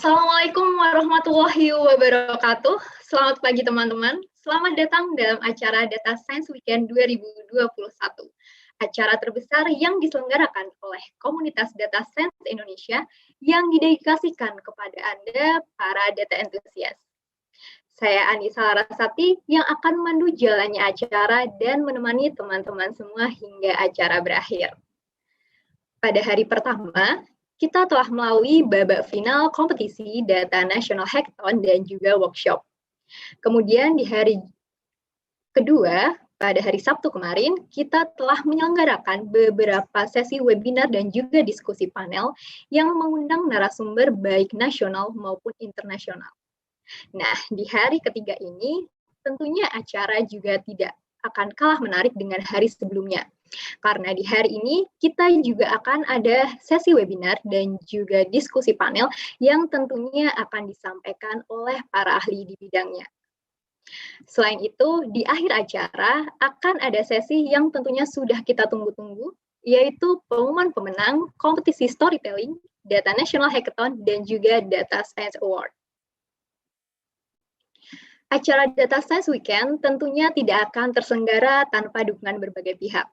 Assalamualaikum warahmatullahi wabarakatuh. Selamat pagi teman-teman. Selamat datang dalam acara Data Science Weekend 2021. Acara terbesar yang diselenggarakan oleh komunitas Data Science Indonesia yang didedikasikan kepada Anda, para data enthusiast. Saya Anissa Larasati yang akan memandu jalannya acara dan menemani teman-teman semua hingga acara berakhir. Pada hari pertama, kita telah melalui babak final kompetisi Data National Hackathon dan juga workshop. Kemudian di hari kedua, pada hari Sabtu kemarin, kita telah menyelenggarakan beberapa sesi webinar dan juga diskusi panel yang mengundang narasumber baik nasional maupun internasional. Nah, di hari ketiga ini, tentunya acara juga tidak akan kalah menarik dengan hari sebelumnya. Karena di hari ini kita juga akan ada sesi webinar dan juga diskusi panel yang tentunya akan disampaikan oleh para ahli di bidangnya. Selain itu, di akhir acara akan ada sesi yang tentunya sudah kita tunggu-tunggu, yaitu pengumuman pemenang kompetisi storytelling, Data National Hackathon, dan juga Data Science Award. Acara Data Science Weekend tentunya tidak akan terselenggara tanpa dukungan berbagai pihak.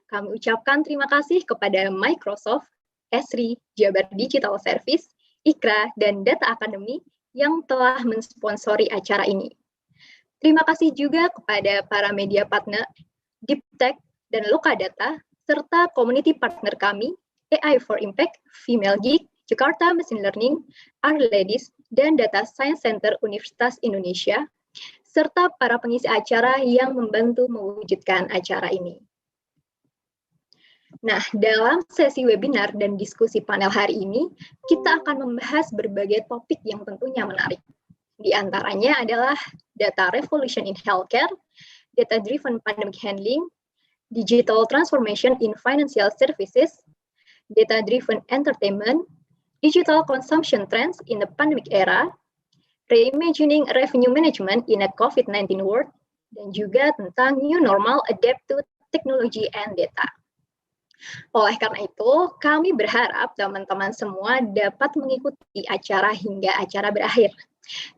Kami ucapkan terima kasih kepada Microsoft, Esri, Jabar Digital Service, IKRA, dan Data Academy yang telah mensponsori acara ini. Terima kasih juga kepada para media partner, Deep Tech, dan Lokadata, serta community partner kami, AI for Impact, Female Geek, Jakarta Machine Learning, Our Ladies, dan Data Science Center Universitas Indonesia, serta para pengisi acara yang membantu mewujudkan acara ini. Nah, dalam sesi webinar dan diskusi panel hari ini, kita akan membahas berbagai topik yang tentunya menarik. Di antaranya adalah data revolution in healthcare, data-driven pandemic handling, digital transformation in financial services, data-driven entertainment, digital consumption trends in the pandemic era, reimagining revenue management in a COVID-19 world, dan juga tentang new normal adapt to technology and data. Oleh karena itu, kami berharap teman-teman semua dapat mengikuti acara hingga acara berakhir.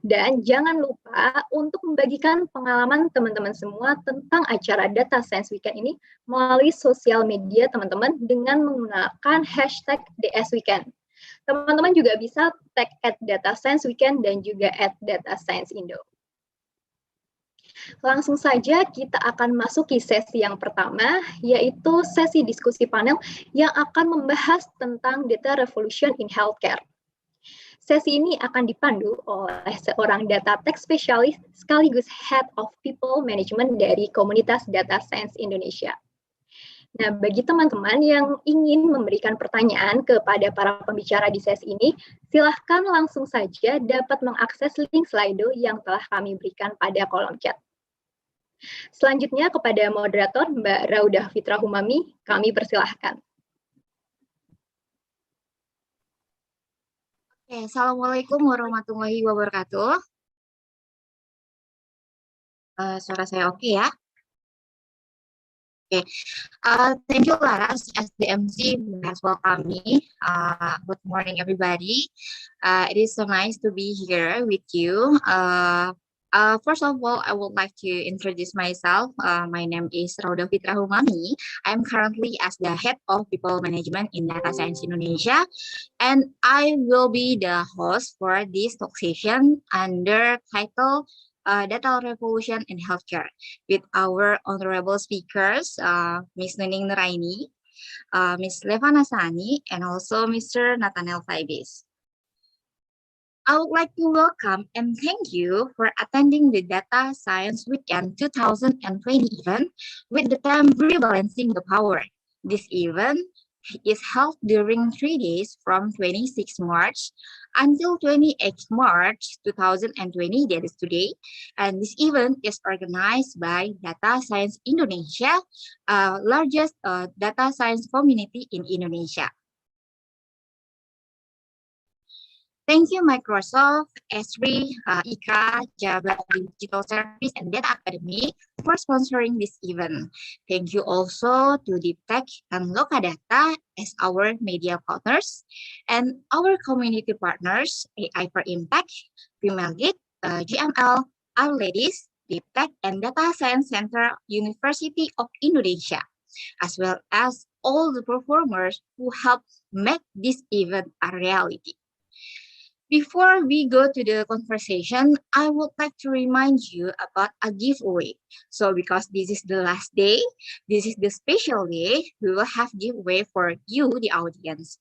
Dan jangan lupa untuk membagikan pengalaman teman-teman semua tentang acara Data Science Weekend ini melalui sosial media teman-teman dengan menggunakan hashtag #DSWeekend. Teman-teman juga bisa tag @datascienceweekend dan juga @datascienceindo. Langsung saja kita akan masuki sesi yang pertama, yaitu sesi diskusi panel yang akan membahas tentang data revolution in healthcare. Sesi ini akan dipandu oleh seorang data tech specialist sekaligus Head of People Management dari komunitas Data Science Indonesia. Nah, bagi teman-teman yang ingin memberikan pertanyaan kepada para pembicara di sesi ini, silahkan langsung saja dapat mengakses link Slido yang telah kami berikan pada kolom chat. Selanjutnya kepada moderator Mbak Raudah Fitra Humami, kami persilahkan. Oke, Assalamualaikum warahmatullahi wabarakatuh. Suara saya oke ya? Oke, thank you Laras as the MC who has welcomed me. Good morning everybody. It is so nice to be here with you. First of all, I would like to introduce myself. My name is Rauda Fitra Humami. I'm currently as the Head of People Management in Data Science Indonesia, and I will be the host for this talk session under title Data Revolution in Healthcare with our honorable speakers, Ms. Nuning Nuraini, Ms. Levana Sani, and also Mr. Nathaniel Faibis. I would like to welcome and thank you for attending the Data Science Weekend 2020 event with the theme Rebalancing the Power. This event is held during 3 days from 26 March until 28 March 2020, that is today. And this event is organized by Data Science Indonesia, largest data science community in Indonesia. Thank you, Microsoft, Esri, IKRA, Jabar Digital Service, and Data Academy for sponsoring this event. Thank you also to Deep Tech and Loka Data as our media partners and our community partners, AI for Impact, Female Geek, GML, Our Ladies, Deep Tech, and Data Science Center, University of Indonesia, as well as all the performers who helped make this event a reality. Before we go to the conversation, I would like to remind you about a giveaway. So because this is the last day, this is the special day, we will have giveaway for you, the audience.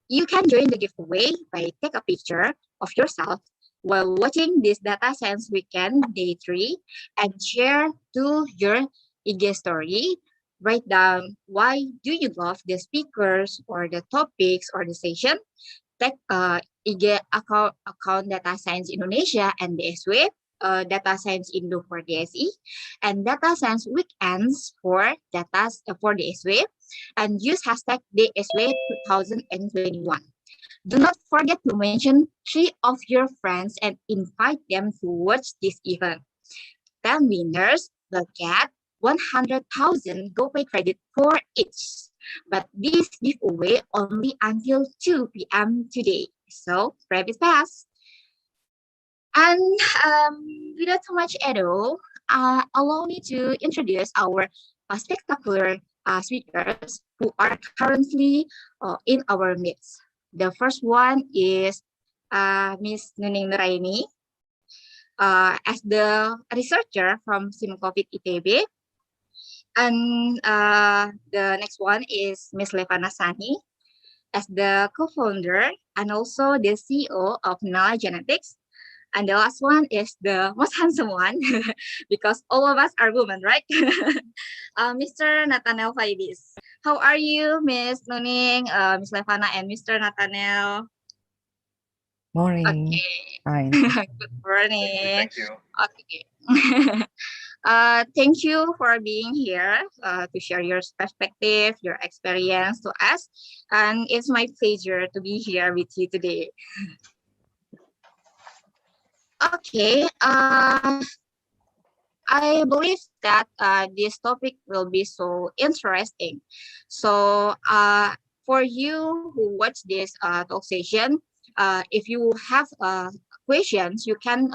You can join the giveaway by take a picture of yourself while watching this Data Science Weekend Day 3 and share to your IG story. Write down why do you love the speakers or the topics or the session. Tag IG account Data Science Indonesia and DSW, Data Science Indo for DSI, and Data Science Weekends for DSW, and use hashtag DSW 2021. Do not forget to mention 3 of your friends and invite them to watch this event. 10 winners will get 100,000 GoPay credit for each. But this giveaway only until 2 p.m. today. So grab it fast. And without too much ado, allow me to introduce our spectacular speakers who are currently in our midst. The first one is Ms. Nuning Nuraini, as the researcher from SimCovid ITB. And the next one is Ms. Levana Sani, as the co-founder and also the CEO of Nala Genetics. And the last one is the most handsome one, because all of us are women, right? Mr. Nathaniel Faidis. How are you, Ms. Nuning, Ms. Levana, and Mr. Nathaniel? Morning. Okay. Fine. Good morning. Thank you. Okay. Thank you for being here to share your perspective, your experience to us. And it's my pleasure to be here with you today. Okay. I believe that this topic will be so interesting. So for you who watch this talk session, if you have questions, you can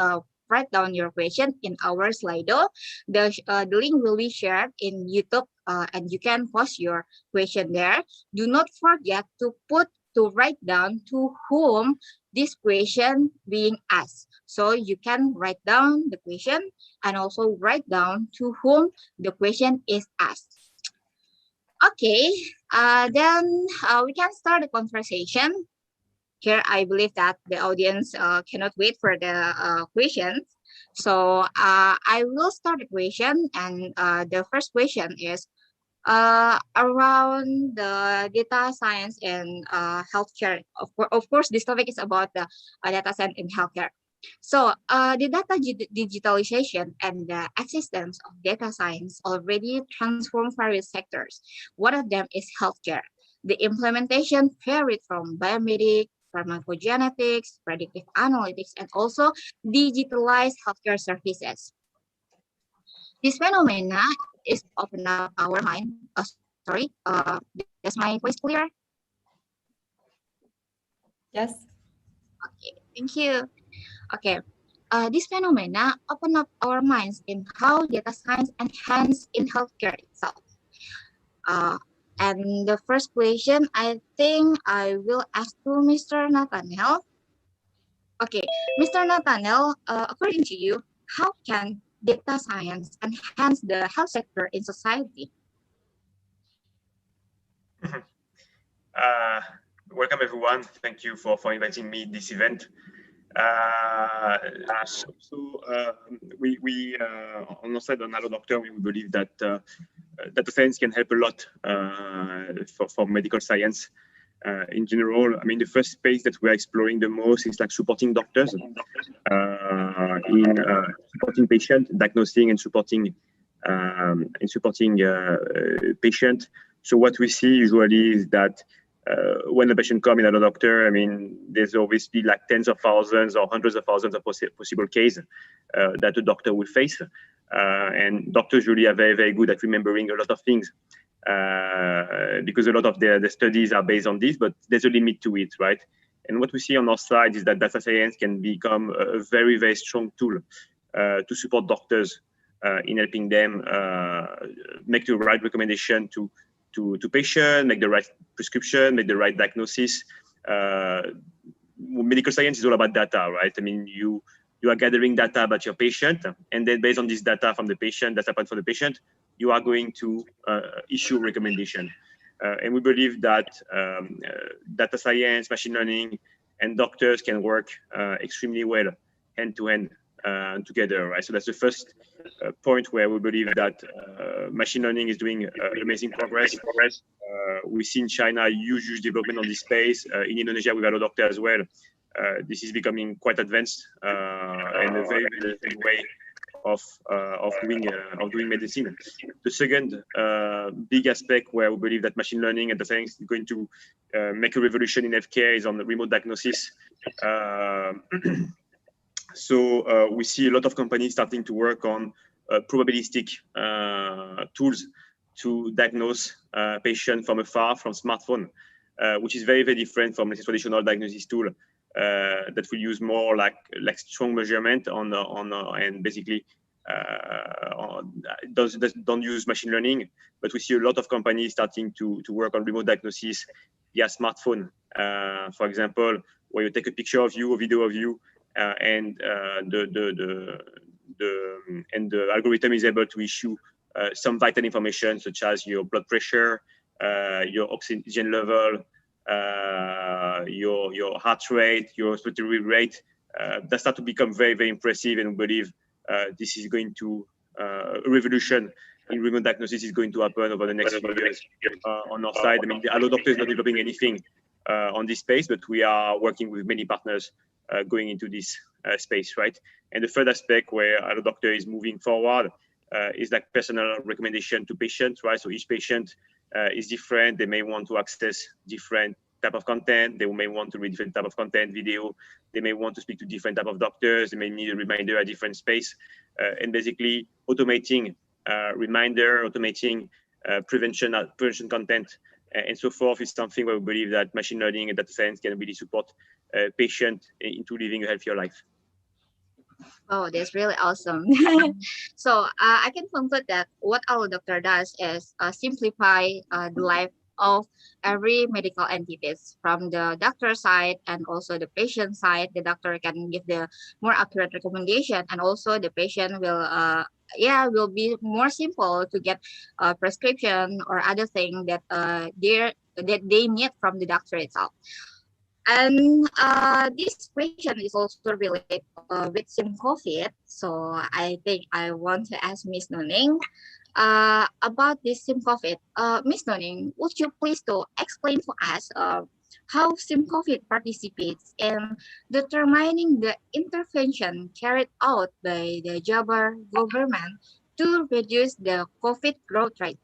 write down your question in our Slido. The link will be shared in YouTube, and you can post your question there. Do not forget to write down to whom this question being asked. So you can write down the question and also write down to whom the question is asked. Okay, then we can start the conversation. Here, I believe that the audience cannot wait for the questions. So I will start the question, and the first question is around the data science and healthcare. Of course, this topic is about the data science in healthcare. So the data digitalization and the existence of data science already transformed various sectors. One of them is healthcare. The implementation varied from biomedical, pharmacogenetics, predictive analytics, and also digitalized healthcare services. This phenomena is open up our mind. Sorry, is my voice clear? Yes. Okay, thank you. Okay, this phenomena open up our minds in how data science enhance in healthcare itself. And the first question, I think I will ask to Mr. Nathaniel. Okay, Mr. Nathaniel, according to you, how can data science enhance the health sector in society? Welcome everyone. Thank you for inviting me this event. We on our side, on Hello Doctor, we believe that data science can help a lot for medical science in general. I mean, the first space that we're exploring the most is like supporting doctors in supporting patient diagnosing and supporting patient. So what we see usually is that when a patient comes in at a doctor, I mean, there's obviously like tens of thousands or hundreds of thousands of possible cases that the doctor will face. And doctors really are very, very good at remembering a lot of things because a lot of the studies are based on this, but there's a limit to it, right? And what we see on our side is that data science can become a very, very strong tool to support doctors in helping them make the right recommendation to patient, make the right prescription, make the right diagnosis. Medical science is all about data, right? I mean, you are gathering data about your patient, and then based on this data from the patient, data point for the patient, you are going to issue recommendation. And we believe that data science, machine learning, and doctors can work extremely well hand to hand together, right? So that's the first point where we believe that machine learning is doing amazing progress. We see in China huge development on this space. In Indonesia, we've had a doctor as well. This is becoming quite advanced and a very different way of doing medicine. The second big aspect where we believe that machine learning and data science is going to make a revolution in healthcare is on the remote diagnosis. So we see a lot of companies starting to work on probabilistic tools to diagnose patients from afar, from smartphone, which is very, very different from a traditional diagnosis tool that will use more like strong measurement and basically don't use machine learning. But we see a lot of companies starting to work on remote diagnosis via smartphone, for example, where you take a picture of you, a video of you, and the algorithm is able to issue some vital information such as your blood pressure, your oxygen level, your heart rate, your respiratory rate. That start to become very, very impressive, and we believe this is going to a revolution in remote diagnosis is going to happen over the next few years on our side. I mean, the Allo Doctor is not developing anything on this space, but we are working with many partners going into this space, right? And the third aspect where Allo Doctor is moving forward is like personal recommendation to patients, right? So each patient is different. They may want to access different type of content. They may want to read different type of content, video. They may want to speak to different type of doctors. They may need a reminder at different space. And basically automating reminder, automating prevention content, and so forth is something where we believe that machine learning and data science can really support patient into living a healthier life. Oh, that's really awesome. So I can conclude that what our doctor does is simplify the life of every medical entities from the doctor side and also the patient side. The doctor can give the more accurate recommendation, and also the patient will be more simple to get a prescription or other thing that they need from the doctor itself. And this question is also related with SimCovid. So I think I want to ask Miss Nuning about this SimCovid. Miss Nuning, would you please to explain for us how SimCovid participates in determining the intervention carried out by the Jabar government to reduce the COVID growth rate?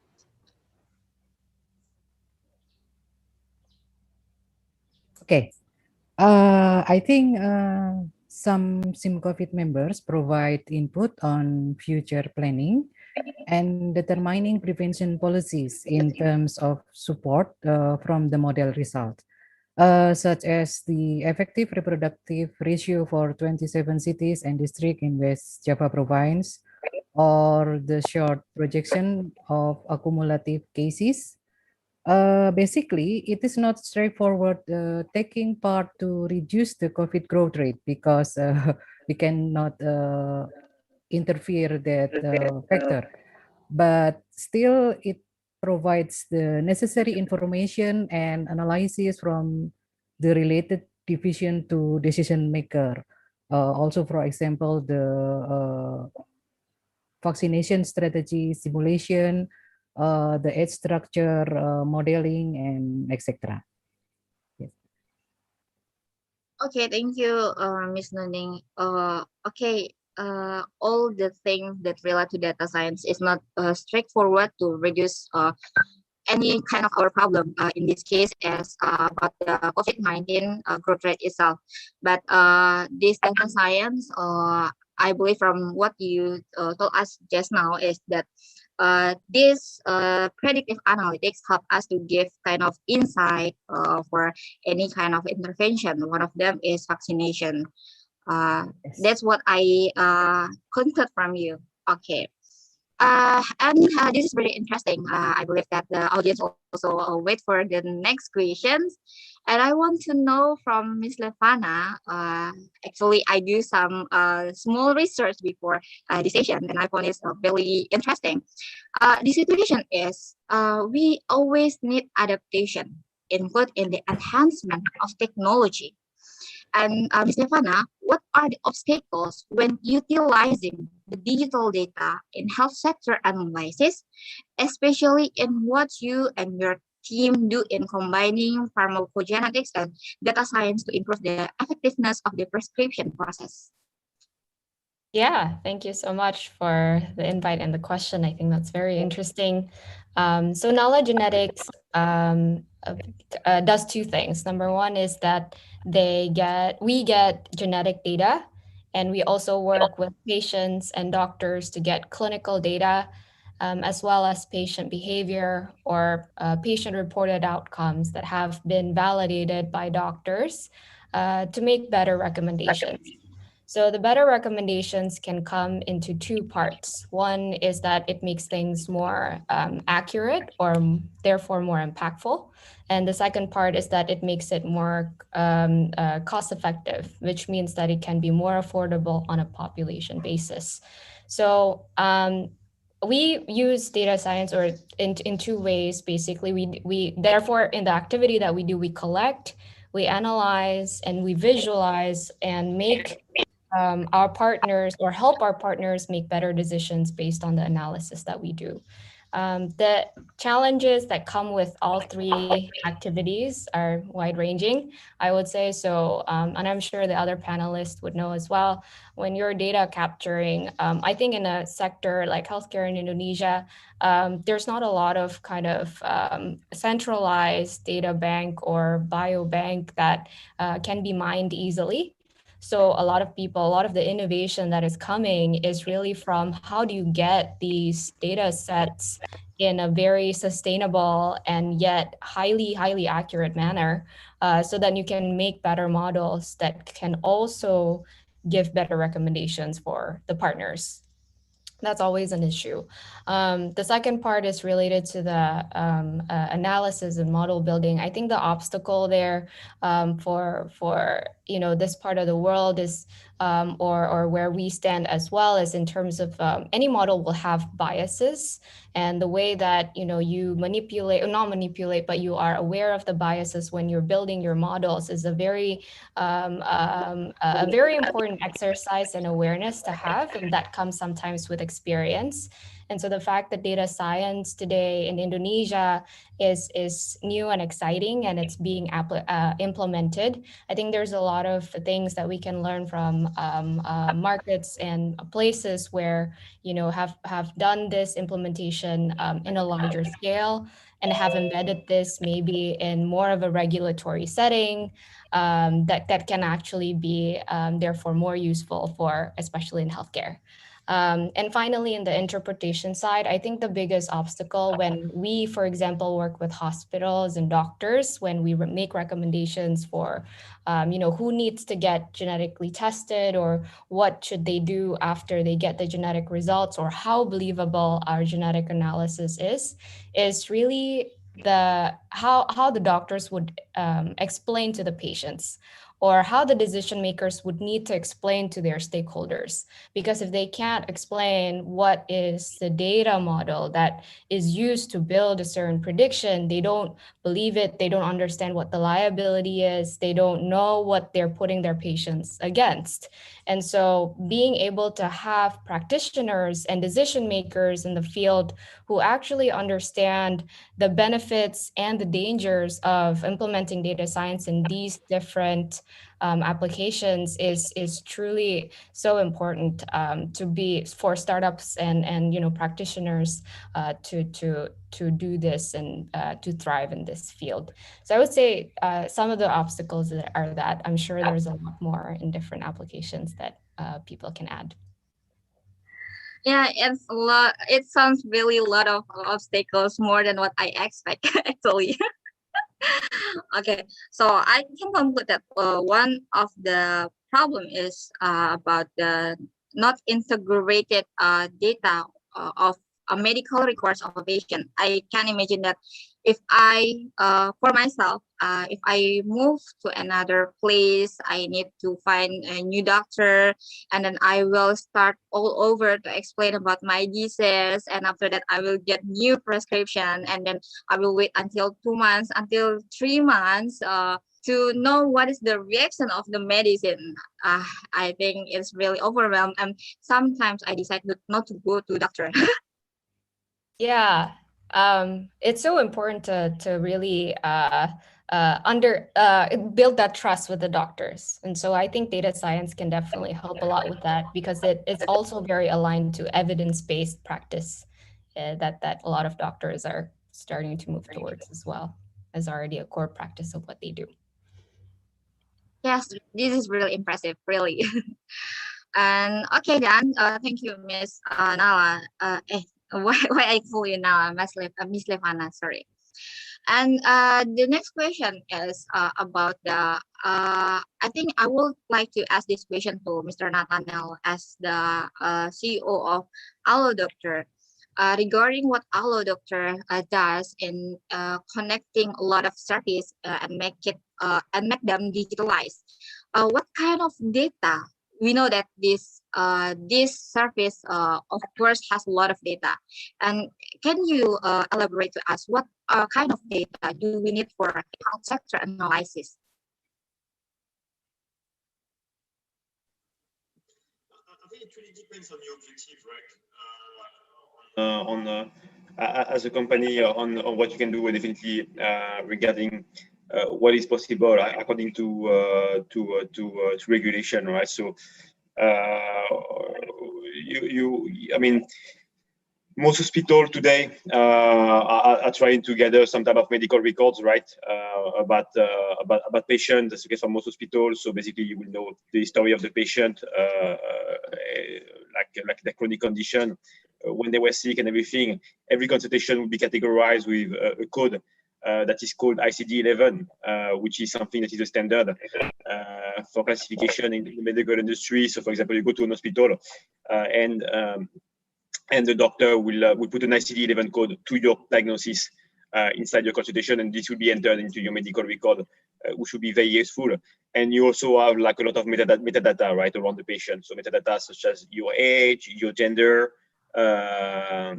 Okay. I think some SimCovid members provide input on future planning and determining prevention policies in terms of support from the model result, such as the effective reproductive ratio for 27 cities and districts in West Java province, or the short projection of accumulative cases. Basically, it is not straightforward taking part to reduce the COVID growth rate because we cannot interfere that factor. But still, it provides the necessary information and analysis from the related division to decision maker. Also, for example, the vaccination strategy simulation, the age structure modeling, and etc. Yes. Okay, thank you, Miss Nuning. Okay, all the things that relate to data science is not straightforward to reduce any kind of our problem. In this case, as about the COVID-19 growth rate itself. But this data science I believe from what you told us just now is that this predictive analytics help us to give kind of insight for any kind of intervention. One of them is vaccination. That's what I conclude from you. Okay. And this is very interesting. I believe that the audience also wait for the next questions. And I want to know from Miss Levana, actually I do some small research before this session and I found it very interesting. The situation is we always need adaptation, input in the enhancement of technology. And Ms. Stefana, what are the obstacles when utilizing the digital data in health sector analysis, especially in what you and your team do in combining pharmacogenetics and data science to improve the effectiveness of the prescription process? Yeah, thank you so much for the invite and the question. I think that's very interesting. So knowledge genetics does two things. Number one is that we get genetic data, and we also work with patients and doctors to get clinical data, as well as patient behavior or patient-reported outcomes that have been validated by doctors to make better recommendations. So the better recommendations can come into two parts. One is that it makes things more accurate or therefore more impactful. And the second part is that it makes it more cost effective, which means that it can be more affordable on a population basis. So we use data science or in two ways, basically. We therefore, in the activity that we do, we collect, we analyze, and we visualize and make our partners or help our partners make better decisions based on the analysis that we do. The challenges that come with all three activities are wide ranging, I would say. So, and I'm sure the other panelists would know as well, when you're data capturing, I think in a sector like healthcare in Indonesia, there's not a lot of kind of centralized data bank or biobank that can be mined easily. So a lot of people, a lot of the innovation that is coming is really from how do you get these data sets in a very sustainable and yet highly accurate manner, so that you can make better models that can also give better recommendations for the partners. That's always an issue. The second part is related to the analysis and model building. I think the obstacle there for this part of the world is or where we stand as well is in terms of any model will have biases, and the way that you manipulate, or not manipulate, but you are aware of the biases when you're building your models is a very important exercise and awareness to have, and that comes sometimes with experience. And so the fact that data science today in Indonesia is new and exciting, and it's being implemented, I think there's a lot of things that we can learn from markets and places where have done this implementation in a larger scale and have embedded this maybe in more of a regulatory setting, that can actually be therefore more useful for, especially in healthcare. And finally, in the interpretation side, I think the biggest obstacle when we, for example, work with hospitals and doctors, when we make recommendations for, who needs to get genetically tested or what should they do after they get the genetic results, or how believable our genetic analysis is really how the doctors would explain to the patients, or how the decision makers would need to explain to their stakeholders. Because if they can't explain what is the data model that is used to build a certain prediction, they don't believe it, they don't understand what the liability is, they don't know what they're putting their patients against. And so being able to have practitioners and decision makers in the field who actually understand the benefits and the dangers of implementing data science in these different applications is truly so important to be for startups and practitioners to do this and to thrive in this field. So I would say some of the obstacles are that I'm sure there's a lot more in different applications that people can add. Yeah, it's a lot. It sounds really a lot of obstacles, more than what I expect actually. Okay, so I can conclude that one of the problem is about the not integrated data of medical records of a patient. I can imagine that if I, for myself, if I move to another place, I need to find a new doctor, and then I will start all over to explain about my disease, and after that I will get new prescription, and then I will wait until 2 months, until 3 months to know what is the reaction of the medicine. I think it's really overwhelmed, and sometimes I decide not to go to doctor. Yeah, it's so important to really build that trust with the doctors, and so I think data science can definitely help a lot with that, because it's also very aligned to evidence-based practice that a lot of doctors are starting to move towards as well, as already a core practice of what they do. Yes, this is really impressive, really. And okay, then, thank you, Miss Nala. Why I call you Nala, Miss Levana, sorry. And the next question is about the. I think I would like to ask this question to Mr. Nathaniel as the CEO of Allo Doctor. Regarding what Allo Doctor does in connecting a lot of service and make them digitalized. What kind of data? We know that this service of course has a lot of data, and can you elaborate to us what kind of data do we need for health sector analysis? I think it really depends on the objective, right? As a company, on what you can do, definitely regarding what is possible according to regulation, right? So, I mean, most hospitals today are trying to gather some type of medical records, right, about patients. That's the case for most hospitals. So basically, you will know the history of the patient, like the chronic condition, when they were sick and everything. Every consultation will be categorized with a code that is called ICD-11, which is something that is a standard for classification in the medical industry. So, for example, you go to an hospital and the doctor will put an ICD-11 code to your diagnosis inside your consultation, and this will be entered into your medical record, which will be very useful. And you also have like a lot of metadata, right, around the patient. So metadata such as your age, your gender, are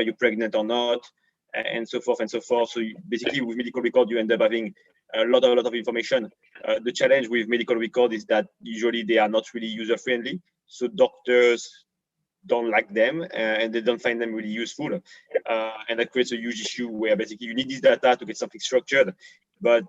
you pregnant or not, and so forth and so forth. So basically, with medical record, you end up having a lot of information. The challenge with medical record is that usually they are not really user friendly. So doctors don't like them and they don't find them really useful. And that creates a huge issue where basically you need this data to get something structured. But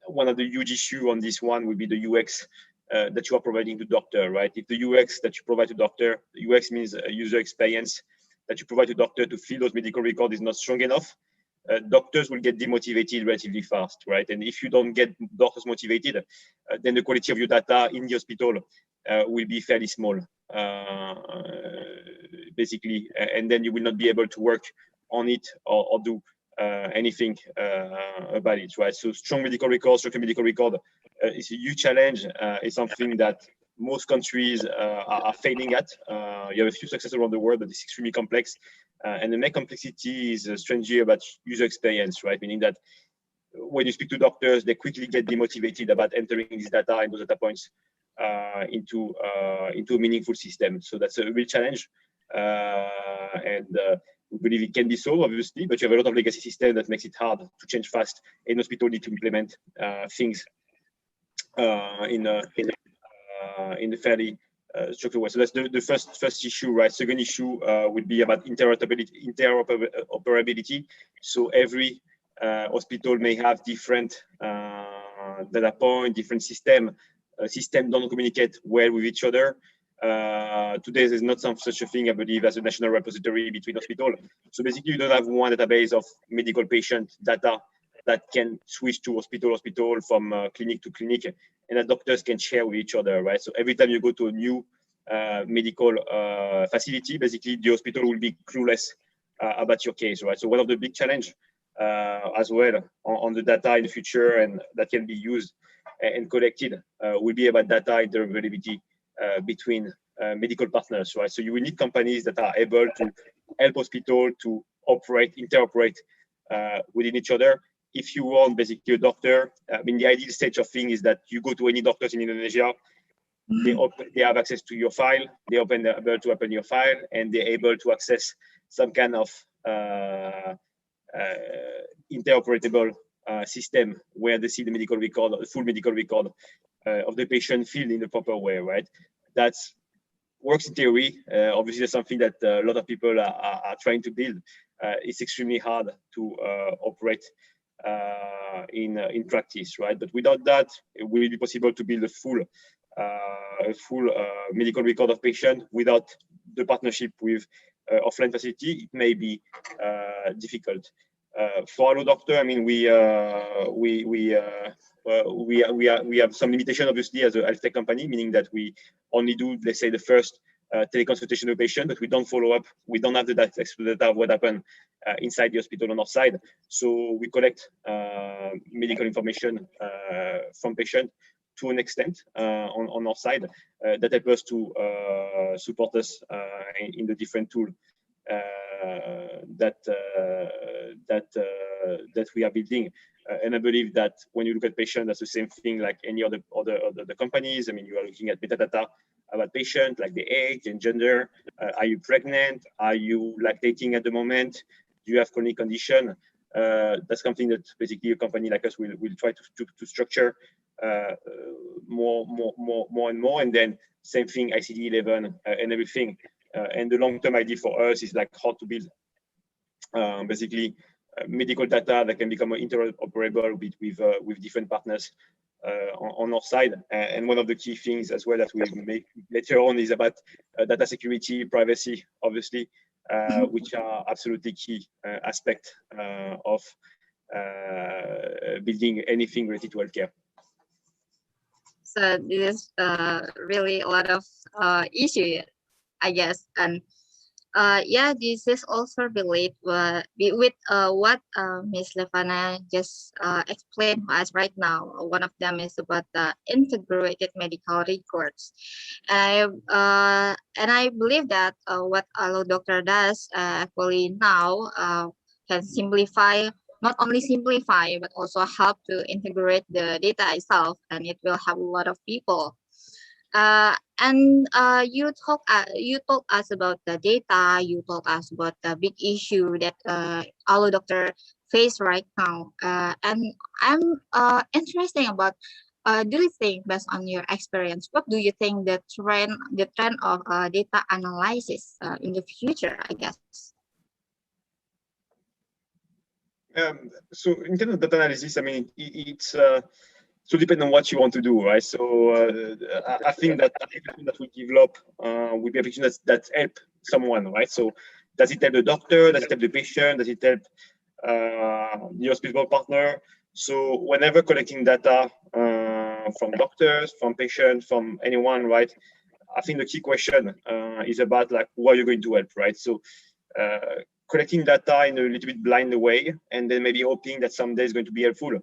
one of the huge issue on this one would be the UX that you are providing to doctor, right? If the UX that you provide to doctor, UX means user experience that you provide to doctor to fill those medical records is not strong enough, doctors will get demotivated relatively fast, right? And if you don't get doctors motivated, then the quality of your data in the hospital will be fairly small, basically, and then you will not be able to work on it or do anything about it, right? So strong medical record, structured medical record is a huge challenge. It's something that most countries are failing at. You have a few successes around the world, but it's extremely complex. And the main complexity is strangely about user experience, right? Meaning that when you speak to doctors, they quickly get demotivated about entering this data and those data points into a meaningful system. So that's a real challenge. And we believe it can be solved, obviously, but you have a lot of legacy system that makes it hard to change fast. And hospitals need to implement things in a fairly structured way. So that's the first issue, right? Second issue would be about interoperability. So every hospital may have different data point, different system. Systems don't communicate well with each other. Today, there's not such a thing, I believe, as a national repository between hospitals. So basically, you don't have one database of medical patient data that can switch to hospital from clinic to clinic, and that doctors can share with each other, right? So every time you go to a new medical facility, basically the hospital will be clueless about your case, right? So one of the big challenge as well on the data in the future, and that can be used and collected, will be about data interoperability between medical partners, right? So you will need companies that are able to help hospital to interoperate within each other. If you want basically a doctor, I mean, the ideal stage of thing is that you go to any doctors in Indonesia, they have access to your file, able to open your file, and they're able to access some kind of interoperable system where they see the medical record, the full medical record of the patient filled in the proper way, right? That works in theory. Obviously, that's something that a lot of people are trying to build. It's extremely hard to operate in practice, right? But without that, it will be possible to build a full medical record of patient without the partnership with offline facility. It may be difficult. For our doctor, I mean, we have some limitation, obviously, as a health tech company, meaning that we only do, let's say, the first teleconsultation of patient, but we don't follow up. We don't have the data of what happened inside the hospital on our side. So we collect medical information from patient to an extent on our side that help us to support us in the different tool that we are building. And I believe that when you look at patient, that's the same thing like any other companies. I mean, you are looking at metadata about patient, like the age and gender. Are you pregnant? Are you lactating at the moment? Do you have chronic condition? That's something that basically a company like us will try to structure more and more. And then same thing, ICD-11 and everything. And the long-term idea for us is like how to build basically medical data that can become interoperable with different partners on our side. And one of the key things as well that we make later on is about data security, privacy, obviously, which are absolutely key aspect of building anything related to healthcare. So this is really a lot of issue, I guess, and yeah, this is also related with what Ms. Levana just explained to us right now. One of them is about the integrated medical records, and I believe that what Allo Doctor does actually now can simplify. Not only simplify, but also help to integrate the data itself, and it will help a lot of people. And you told us about the data. You told us about the big issue that our doctor face right now. And I'm interested about. Do you think, based on your experience, what do you think the trend of data analysis in the future? I guess. So in terms of data analysis, I mean, it's so depend on what you want to do, right? So I think that everything that we develop will be application that help someone, right? So does it help the doctor? Does it help the patient? Does it help the hospital partner? So whenever collecting data from doctors, from patients, from anyone, right? I think the key question is about like who are you going to help, right? So collecting data in a little bit blind way, and then maybe hoping that someday is going to be helpful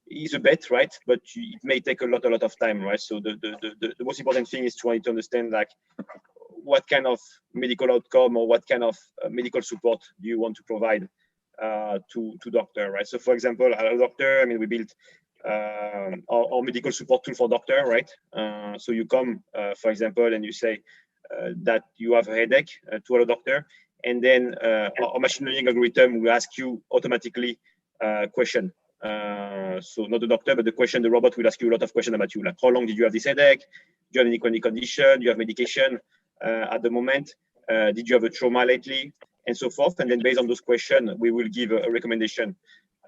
is a bet, right? But it may take a lot of time, right? So the most important thing is trying to understand like what kind of medical outcome or what kind of medical support do you want to provide to doctor, right? So for example, our doctor, I mean, we built our medical support tool for doctor, right? So you come, for example, and you say that you have a headache to our doctor, and then our machine learning algorithm will ask you automatically question. So not the doctor, but the robot will ask you a lot of questions about you, like how long did you have this headache? Do you have any chronic condition? Do you have medication at the moment? Did you have a trauma lately? And so forth. And then based on those questions, we will give a recommendation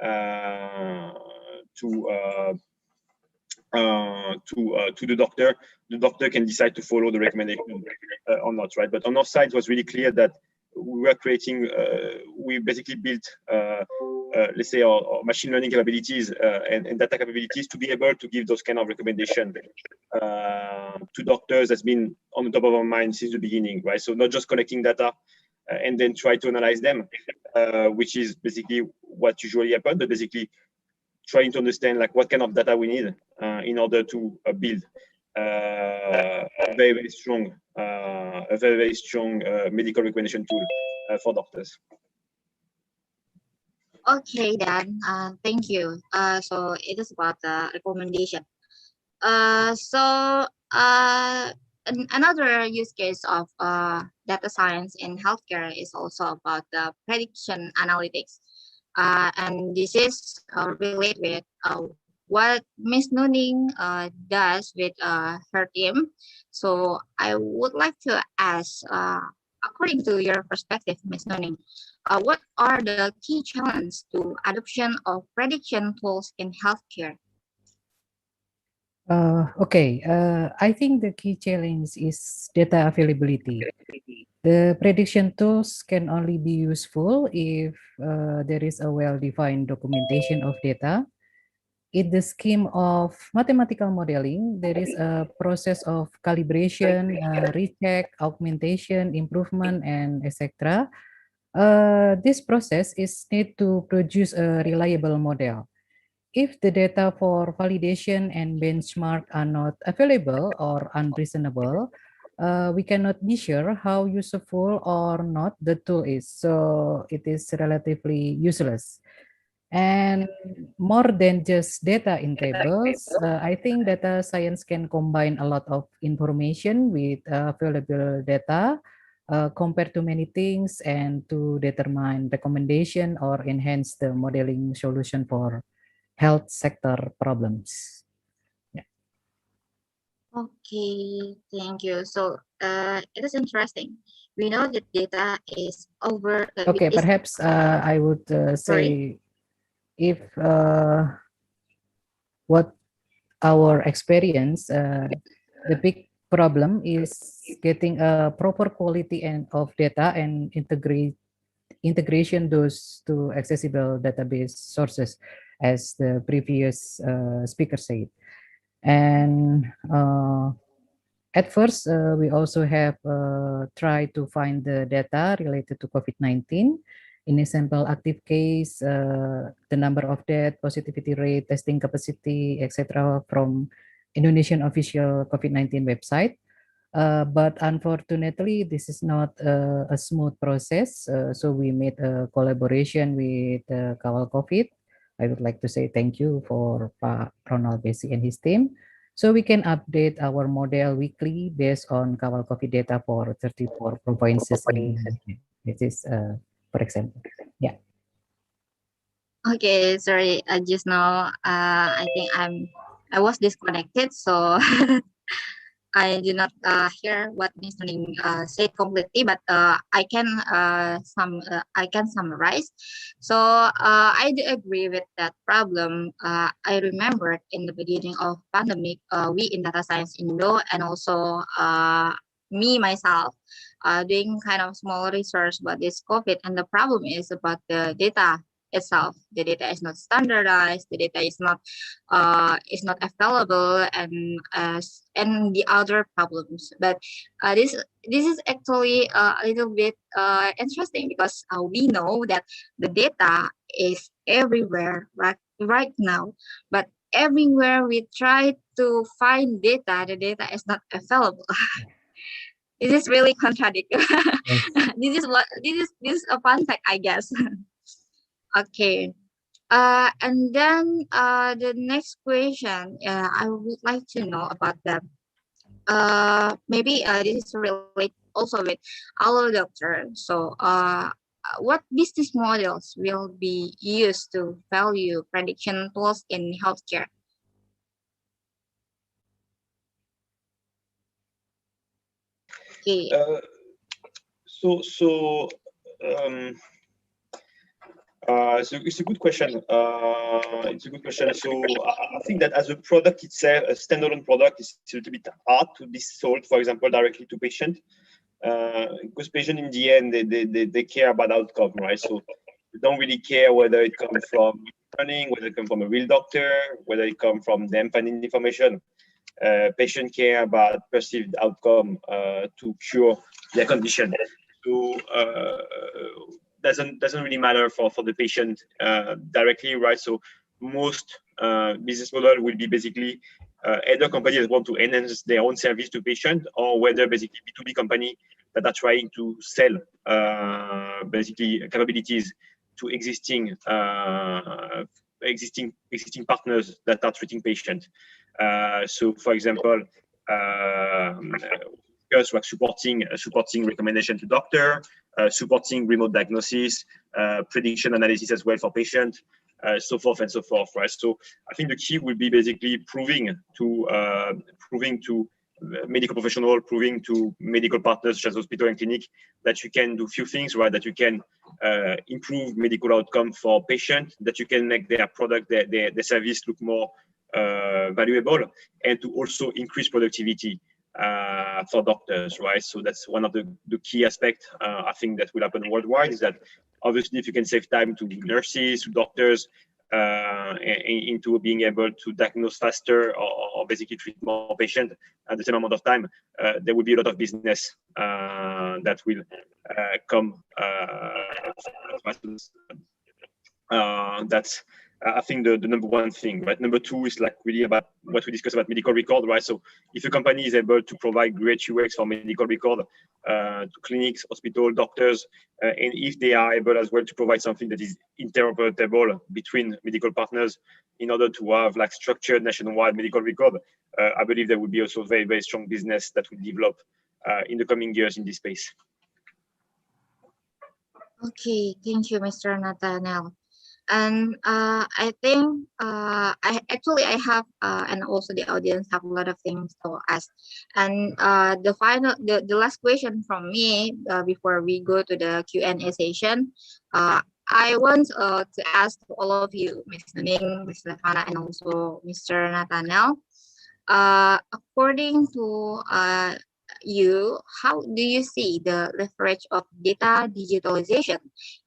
to the doctor. The doctor can decide to follow the recommendation or not, right? But on our side, it was really clear that we were creating, we basically built a let's say, our machine learning capabilities and data capabilities to be able to give those kind of recommendations to doctors has been on the top of our mind since the beginning, right? So not just collecting data and then try to analyze them, which is basically what usually happens, but basically trying to understand like what kind of data we need in order to build a very strong medical recommendation tool for doctors. Okay, Dan. Thank you. So it is about the recommendation. Another use case of data science in healthcare is also about the prediction analytics. And this is related with what Ms. Nuning does with her team. So I would like to ask, according to your perspective, Ms. Nuning, what are the key challenges to adoption of prediction tools in healthcare? Okay, I think the key challenge is data availability. The prediction tools can only be useful if there is a well-defined documentation of data. In the scheme of mathematical modeling, there is a process of calibration, recheck, augmentation, improvement, and etc. This process is need to produce a reliable model. If the data for validation and benchmark are not available or unreasonable, we cannot be sure how useful or not the tool is. So it is relatively useless. And more than just data in tables, I think data science can combine a lot of information with available data, compare to many things, and to determine recommendation or enhance the modeling solution for health sector problems. Yeah. Okay, thank you. So it is interesting. We know that data is over. Okay, perhaps I would say if what our experience, the big problem is getting a proper quality of data and integration those to accessible database sources, as the previous speaker said. And at first, we also have tried to find the data related to COVID-19. In a sample active case, the number of death, positivity rate, testing capacity, etc., from Indonesian official COVID-19 website. But unfortunately, this is not a smooth process. So we made a collaboration with Kawal COVID. I would like to say thank you for Pak Ronald Besi and his team. So we can update our model weekly based on Kawal COVID data for 34 provinces in Indonesia. This is, for example, yeah. Okay, sorry. Just now, I think I was disconnected, so I did not hear what Ms. Nuning said completely, but I can summarize. So I do agree with that problem. I remember in the beginning of pandemic, we in Data Science Indo and also me myself doing kind of small research about this COVID, and the problem is about the data itself. The data is not standardized. The data is not available, and the other problems. But this is actually a little bit interesting, because we know that the data is everywhere right now, but everywhere we try to find data, the data is not available. This is really contradictory. Yes. This is a fun fact, I guess. Okay. And then the next question, I would like to know about that. Maybe this is related also with our doctor. So, what business models will be used to value prediction tools in healthcare? Okay. It's a good question. It's a good question. So I think that as a product itself, a standalone product, is a little bit hard to be sold, for example, directly to patient, because patient in the end they care about outcome, right? So We don't really care whether it comes from learning, whether it comes from a real doctor, whether it comes from them finding information. Patient care about perceived outcome to cure their condition. So doesn't really matter for the patient directly, right? So most business model will be basically either companies that want to enhance their own service to patient, or whether basically B2B company that are trying to sell basically capabilities to existing partners that are treating patients. So, for example, us were supporting recommendation to doctor, supporting remote diagnosis, prediction analysis as well for patient, so forth and so forth, right? So I think the key will be basically proving to medical professional, proving to medical partners such as hospital and clinic that you can do few things, right? That you can improve medical outcome for patient, that you can make their product, their service look more valuable, and to also increase productivity for doctors, right? So that's one of the key aspects I think that will happen worldwide, is that obviously if you can save time to nurses, to doctors, into being able to diagnose faster or basically treat more patients at the same amount of time, there will be a lot of business that will come. That's I think the number one thing, right? Number two is like really about what we discussed about medical record, right? So if a company is able to provide great UX for medical record to clinics, hospital, doctors, and if they are able as well to provide something that is interoperable between medical partners in order to have like structured nationwide medical record, I believe there will be also very, very strong business that will develop in the coming years in this space. Okay, thank you, Mr. Nathaniel. And I think I have and also the audience have a lot of things to ask. And the last question from me before we go to the Q&A session, I want to ask all of you, Ms. Nuning, Ms. Levana, and also Mr. Nathaniel, according to you, how do you see the leverage of data digitalization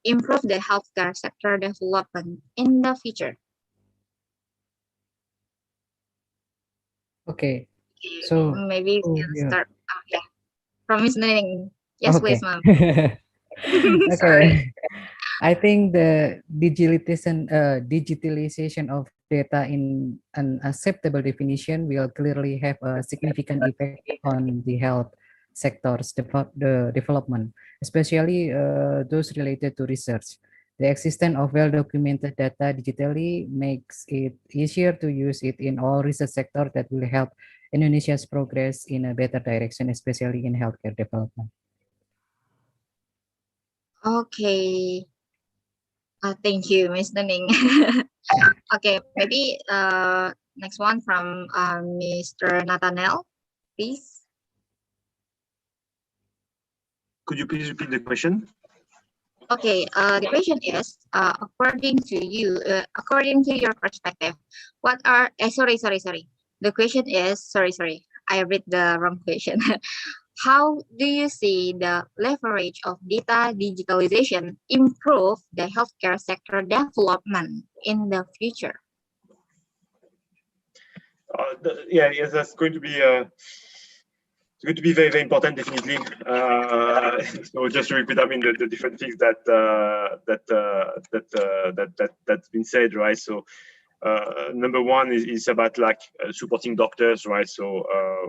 improve the healthcare sector development in the future? Okay, so maybe we can start from Ms. Nuning. Yes, please, ma'am. Okay. I think the digitalization of data in an acceptable definition will clearly have a significant effect on the health sector's development, especially those related to research. The existence of well-documented data digitally makes it easier to use it in all research sectors that will help Indonesia's progress in a better direction, especially in healthcare development. Okay. Thank you, Ms. Nuning. Okay, maybe next one from Mr. Nathaniel, please. Could you please repeat the question? Okay, the question is, according to you, according to your perspective, what are, sorry. The question is, sorry, I read the wrong question. How do you see the leverage of data digitalization improve the healthcare sector development in the future? Yes, that's going to be very, very important, definitely. So just to repeat, I mean, the different things that's been said, right? So number one is about like supporting doctors, right? So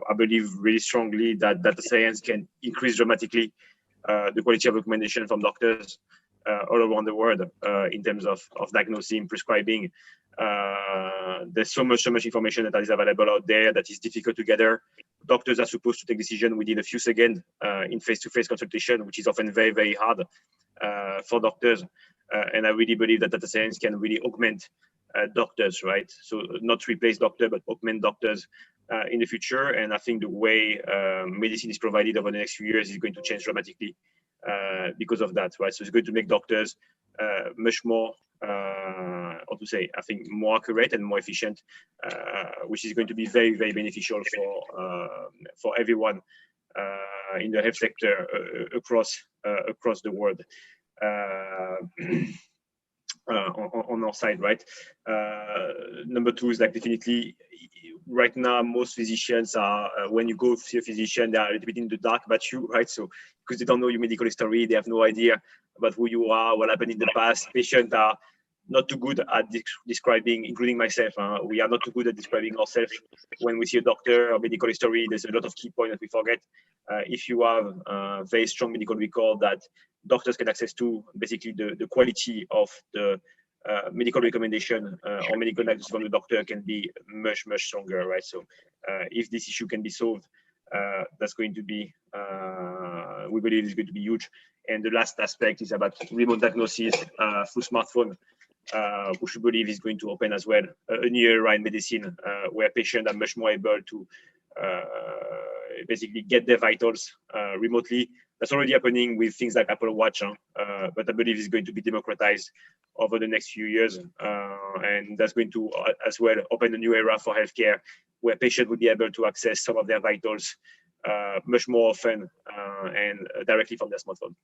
I believe really strongly that data science can increase dramatically the quality of recommendation from doctors all around the world in terms of diagnosing, prescribing. There's so much information that is available out there that is difficult to gather. Doctors are supposed to take decision within a few seconds in face-to-face consultation, which is often very, very hard for doctors. And I really believe that data science can really augment doctors, right? So not replace doctor, but augment doctors in the future. And I think the way medicine is provided over the next few years is going to change dramatically because of that, right? So it's going to make doctors much more, how to say, I think more accurate and more efficient, which is going to be very, very beneficial for everyone in the health sector across the world. on our side, right? Number two is like definitely right now most physicians are when you go see a physician, they are a little bit in the dark about you, right? So because they don't know your medical history, they have no idea about who you are, what happened in the past. Patients are not too good at describing, including myself. We are not too good at describing ourselves when we see a doctor or medical history. There's a lot of key points that we forget. If you have a very strong medical record that doctors can access to, basically the quality of the medical recommendation or medical diagnosis from the doctor can be much stronger, right? So if this issue can be solved, that's going to be, we believe is going to be huge. And the last aspect is about remote diagnosis through smartphone, which we believe is going to open as well a new era in medicine where patients are much more able to basically get their vitals remotely. That's already happening with things like Apple Watch, but I believe it's going to be democratized over the next few years. And that's going to as well open a new era for healthcare where patients will be able to access some of their vitals much more often and directly from their smartphone.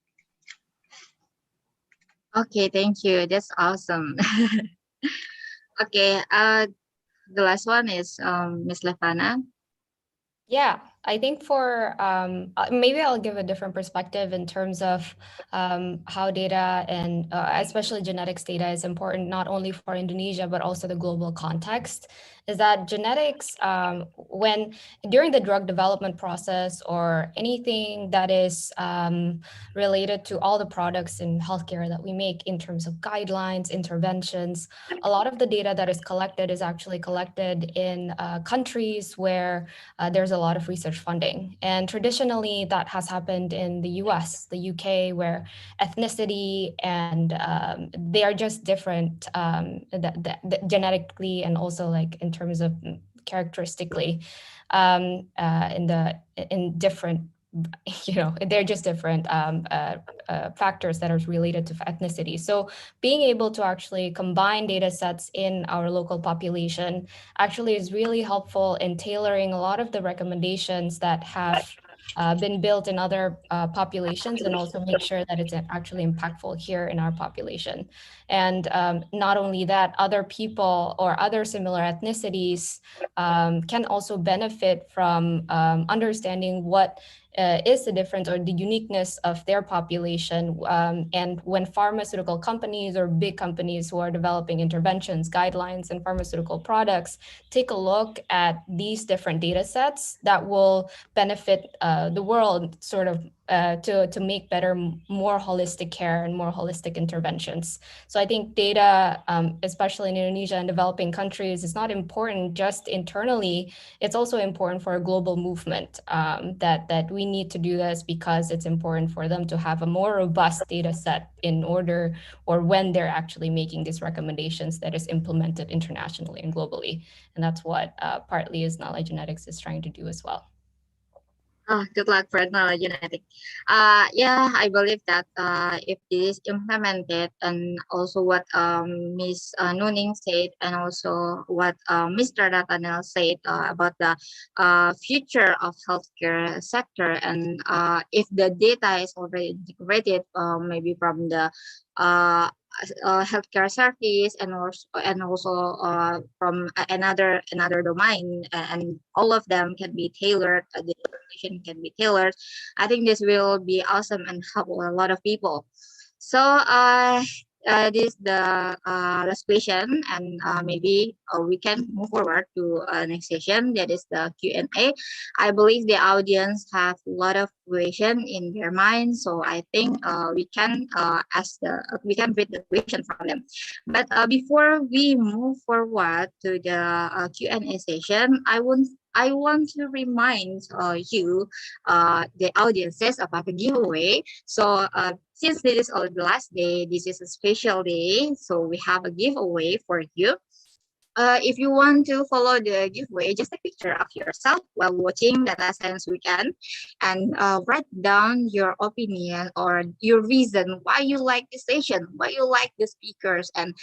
Okay, thank you. That's awesome. Okay, the last one is Ms. Levana. Yeah, I think for maybe I'll give a different perspective in terms of how data and especially genetics data is important not only for Indonesia but also the global context. Is that genetics when during the drug development process or anything that is related to all the products in healthcare that we make in terms of guidelines, interventions, a lot of the data that is collected is actually collected in countries where there's a lot of research funding. And traditionally that has happened in the US, the UK, where ethnicity and they are just different genetically and also like in terms of characteristically in different, you know, they're just different factors that are related to ethnicity. So being able to actually combine data sets in our local population actually is really helpful in tailoring a lot of the recommendations that have been built in other populations and also make sure that it's actually impactful here in our population. And not only that, other people or other similar ethnicities can also benefit from understanding what is the difference or the uniqueness of their population. And when pharmaceutical companies or big companies who are developing interventions, guidelines, and pharmaceutical products take a look at these different data sets that will benefit the world sort of to make better, more holistic care and more holistic interventions. So I think data, especially in Indonesia and developing countries, is not important just internally. It's also important for a global movement that we need to do this because it's important for them to have a more robust data set in order or when they're actually making these recommendations that is implemented internationally and globally. And that's what partly is Knowledge Genetics is trying to do as well. Good luck for knowledge genetic. Yeah, I believe that if this is implemented and also what Ms. Nuning said and also what Mr. Nathaniel said about the future of healthcare sector, and if the data is already integrated, maybe from the healthcare service and also from another domain, and all of them can be tailored. The information can be tailored. I think this will be awesome and help a lot of people. So this is the last question, and maybe we can move forward to next session. That is the Q&A. I believe the audience have a lot of question in their mind, so I think we can read the question from them. But before we move forward to the Q&A session, I want to remind you, the audiences, about the giveaway. So since this is our last day, this is a special day, so we have a giveaway for you. If you want to follow the giveaway, just a picture of yourself while watching Data Science Weekend and write down your opinion or your reason why you like this session, why you like the speakers, and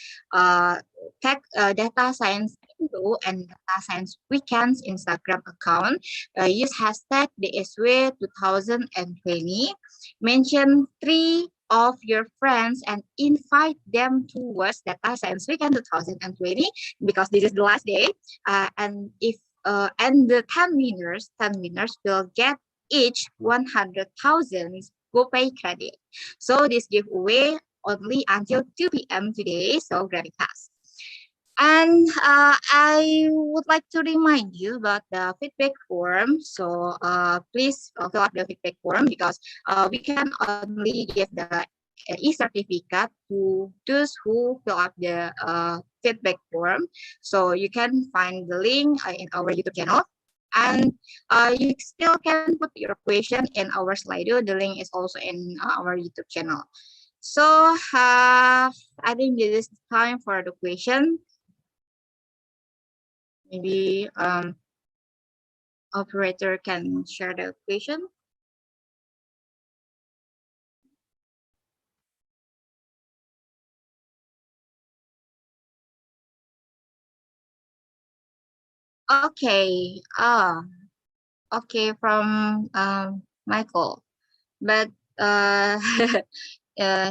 tag Data Science Indo and Data Science Weekend's Instagram account. Use hashtag DSW 2020. Mention 3 of your friends and invite them towards Data Science Weekend 2020 because this is the last day. And the 10 winners will get each 100,000 GoPay credit. So this giveaway only until 2 p.m. today. So grab it fast. And I would like to remind you about the feedback form. So please fill out the feedback form because we can only give the e-certificate to those who fill up the feedback form. So you can find the link in our YouTube channel. And you still can put your question in our Slido. The link is also in our YouTube channel. So I think this is time for the question. Maybe operator can share the question. Okay. Okay, from Michael, but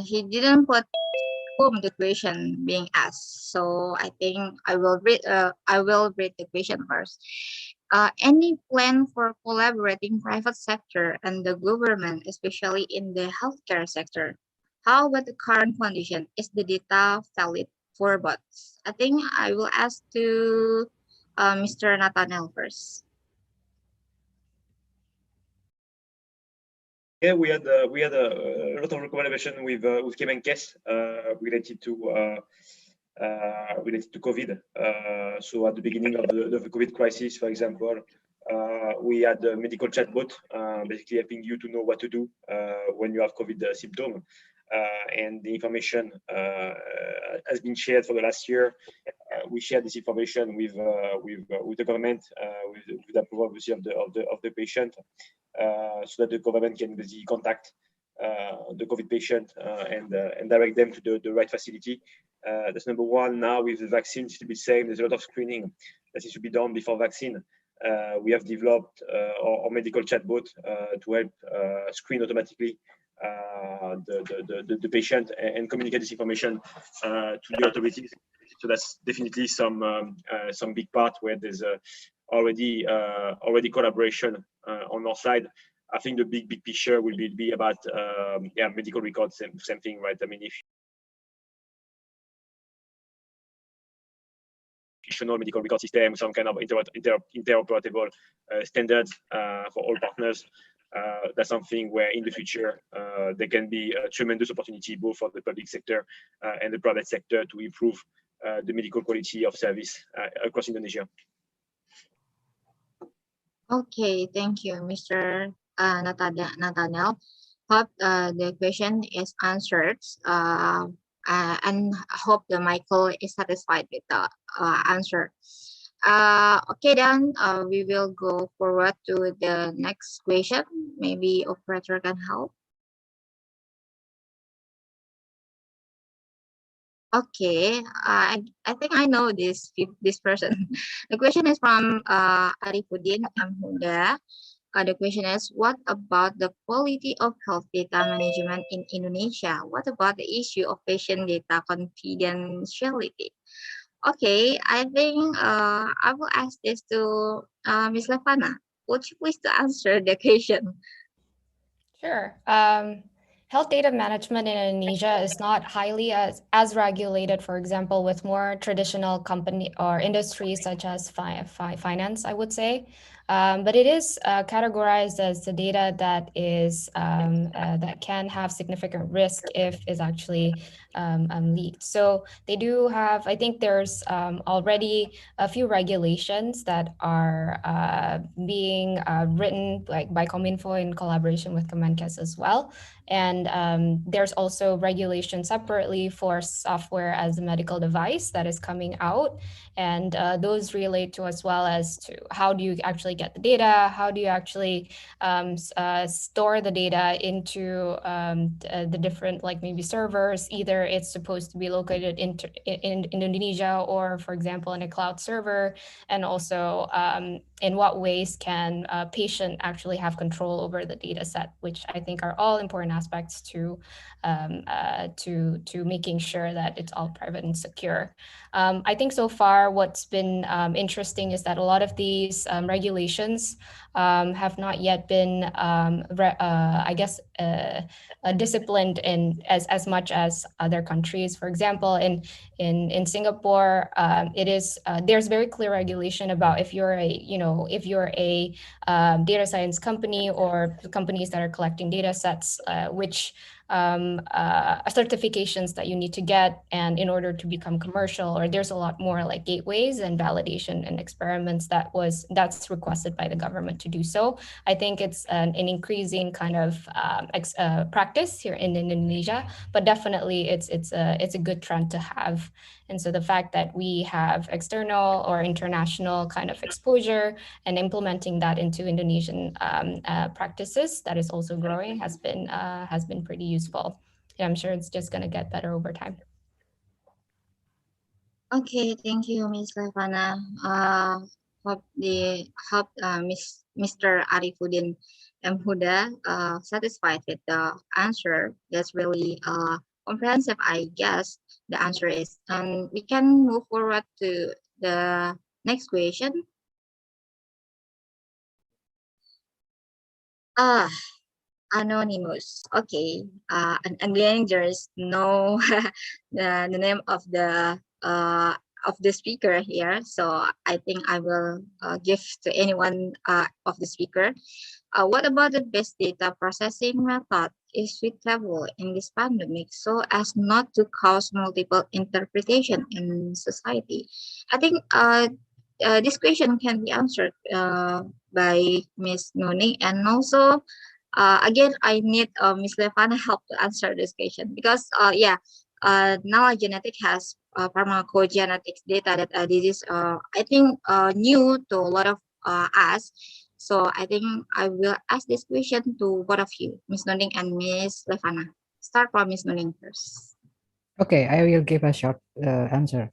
he didn't put whom the question being asked. So I think I will read the question first. Any plan for collaborating private sector and the government, especially in the healthcare sector? How about the current condition? Is the data valid for both? I think I will ask to Mr. Nathaniel first. Yeah, we had a lot of collaboration with Kemenkes related to COVID. So at the beginning of the COVID crisis, for example, we had a medical chatbot, basically helping you to know what to do when you have COVID symptom. And the information has been shared for the last year. We shared this information with the government, with the approval obviously of the patient, so that the government can basically contact the COVID patient and direct them to the right facility. That's number one. Now with the vaccine, it's to be same. There's a lot of screening that needs to be done before vaccine. We have developed our medical chatbot to help screen automatically the patient and communicate this information to the authorities. So that's definitely some big part where there's already collaboration on our side. I think the big picture will be about medical records, same thing, right? I mean, if traditional medical record system, some kind of interoperable standards for all partners. That's something where in the future there can be a tremendous opportunity both for the public sector and the private sector to improve the medical quality of service across Indonesia. Okay, thank you, Mr. Nathaniel. Hope the question is answered. And hope the Michael is satisfied with the answer. Okay, then we will go forward to the next question. Maybe operator can help. Okay, I think I know this person. The question is from Arifudin Amhuda. The question is, what about the quality of health data management in Indonesia? What about the issue of patient data confidentiality? Okay, I think I will ask this to Ms. Levana. Would you please to answer the question? Sure. Health data management in Indonesia is not highly as regulated, for example, with more traditional company or industries such as finance, I would say. But it is categorized as the data that is that can have significant risk if is actually leaked. So they do have, I think there's already a few regulations that are being written by Kominfo in collaboration with Kemenkes as well. And there's also regulation separately for software as a medical device that is coming out. And those relate to as well as to how do you actually get the data, how do you actually store the data into the different maybe servers, either it's supposed to be located in Indonesia or, for example, in a cloud server, and also in what ways can a patient actually have control over the data set, which I think are all important aspects to making sure that it's all private and secure. I think so far what's been interesting is that a lot of these regulations have not yet been, I guess, disciplined in as much as other countries. For example, in Singapore, it is there's very clear regulation about if you're a data science company or companies that are collecting data sets, which certifications that you need to get, and in order to become commercial, or there's a lot more like gateways and validation and experiments that's requested by the government to do so. I think it's an increasing kind of practice here in Indonesia, but definitely it's a good trend to have. And so the fact that we have external or international kind of exposure and implementing that into Indonesian practices that is also growing has been pretty useful. And I'm sure it's just going to get better over time. Okay, thank you, Ms. Levana. Hope Mr. Arifuddin M. Huda satisfied with the answer. That's really comprehensive, I guess the answer is. And we can move forward to the next question. Anonymous. Okay. And again, there's no the name of the speaker here. So I think I will give to anyone of the speaker. What about the best data processing method is suitable in this pandemic so as not to cause multiple interpretation in society? I think this question can be answered by Ms. Nuni, and also again, I need Ms. Levana help to answer this question because now genetic has pharmacogenetics data that this is I think new to a lot of us. So I think I will ask this question to both of you, Ms. Nuning and Ms. Levana. Start from Ms. Nuning first. Okay, I will give a short answer.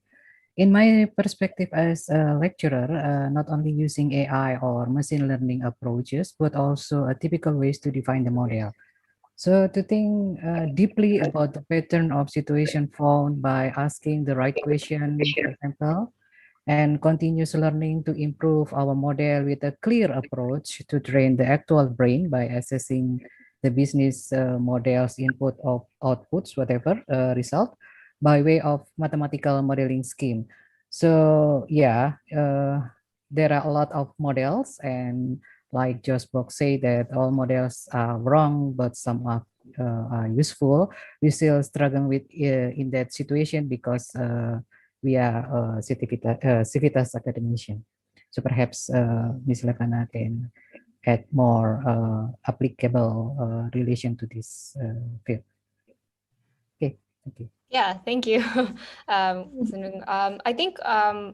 In my perspective as a lecturer, not only using AI or machine learning approaches, but also typical ways to define the model. So to think deeply about the pattern of situation found by asking the right question, for example, and continuous learning to improve our model with a clear approach to train the actual brain by assessing the business model's input of outputs, whatever result, by way of mathematical modeling scheme. So yeah, there are a lot of models, and like Josh Box say that all models are wrong, but some are useful. We still struggling with in that situation because we are Civitas academician. So perhaps Ms. Levana can add more applicable relation to this field. Okay, thank you. Yeah, thank you. I think